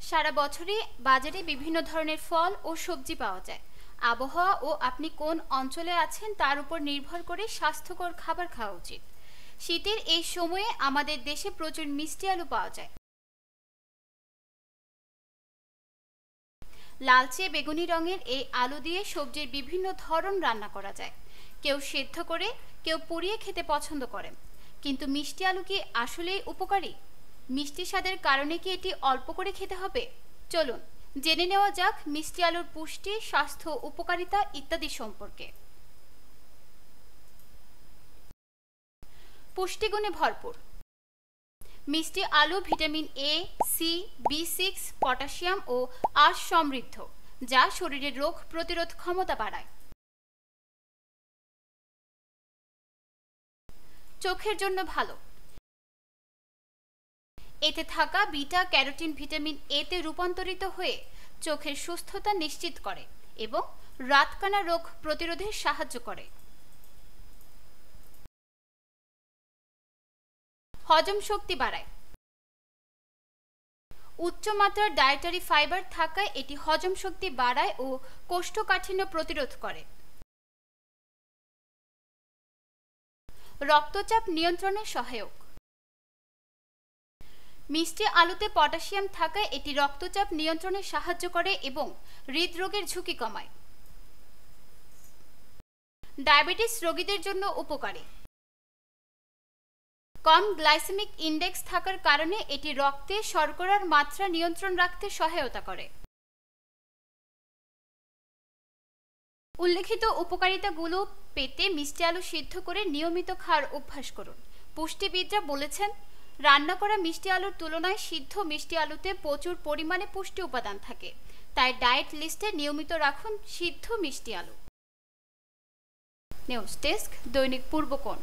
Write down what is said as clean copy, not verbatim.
সারা বছরই বাজারে বিভিন্ন ধরনের ফল ও সবজি পাওয়া যায়। আবহাওয়া ও আপনি কোন অঞ্চলে আছেন তার উপর নির্ভর করে স্বাস্থ্যকর খাবার খাওয়া উচিত। শীতের এই সময়ে আমাদের দেশে প্রচুর মিষ্টি আলু পাওয়া যায়। লালচে বেগুনি রঙের এই আলু দিয়ে সবজির বিভিন্ন ধরন রান্না করা যায়। কেউ সেদ্ধ করে, কেউ পুড়িয়ে খেতে পছন্দ করেন। কিন্তু মিষ্টি আলু কি আসলেই উপকারী? মিষ্টি স্বাদের কারণে কি এটি অল্প করে খেতে হবে? চলুন জেনে নেওয়া যাক মিষ্টি আলুর পুষ্টি, স্বাস্থ্য, উপকারিতা ইত্যাদি সম্পর্কে। পুষ্টিগুণে ভরপুর মিষ্টি আলু ভিটামিন এ, সি, বি6, পটাশিয়াম ও আঁশ সমৃদ্ধ, যা শরীরের রোগ প্রতিরোধ ক্ষমতা বাড়ায়। চোখের জন্য ভালো। এতে থাকা বিটা ক্যারোটিন ভিটামিন এতে রূপান্তরিত হয়ে চোখের সুস্থতা নিশ্চিত করে এবং রাতকানা রোগ প্রতিরোধে সাহায্য করে। হজম শক্তি বাড়ায়। উচ্চমাত্রার ডায়েটারি ফাইবার থাকায় এটি হজম শক্তি বাড়ায় ও কোষ্ঠকাঠিন্য প্রতিরোধ করে। রক্তচাপ নিয়ন্ত্রণে সহায়ক। মিষ্টি আলুতে পটাশিয়াম থাকায় এটি রক্তচাপ নিয়ন্ত্রণে সাহায্য করে এবং হৃদরোগের ঝুঁকি কমায়। ডায়াবেটিস রোগীদের জন্য উপকারী। কম গ্লাইসেমিক ইন্ডেক্স থাকার কারণে এটি রক্তে শর্করার মাত্রা নিয়ন্ত্রণ রাখতে সহায়তা করে। উল্লেখিত উপকারিতাগুলো পেতে মিষ্টি আলু সিদ্ধ করে নিয়মিত খাওয়ার অভ্যাস করুন। পুষ্টিবিদরা বলেছেন, রান্না করা মিষ্টি আলুর তুলনায় সিদ্ধ মিষ্টি আলুতে প্রচুর পরিমাণে পুষ্টি উপাদান থাকে, তাই ডায়েট লিস্টে নিয়মিত রাখুন সিদ্ধ মিষ্টি আলু। নিউজ ডেস্ক, দৈনিক পূর্বকোণ।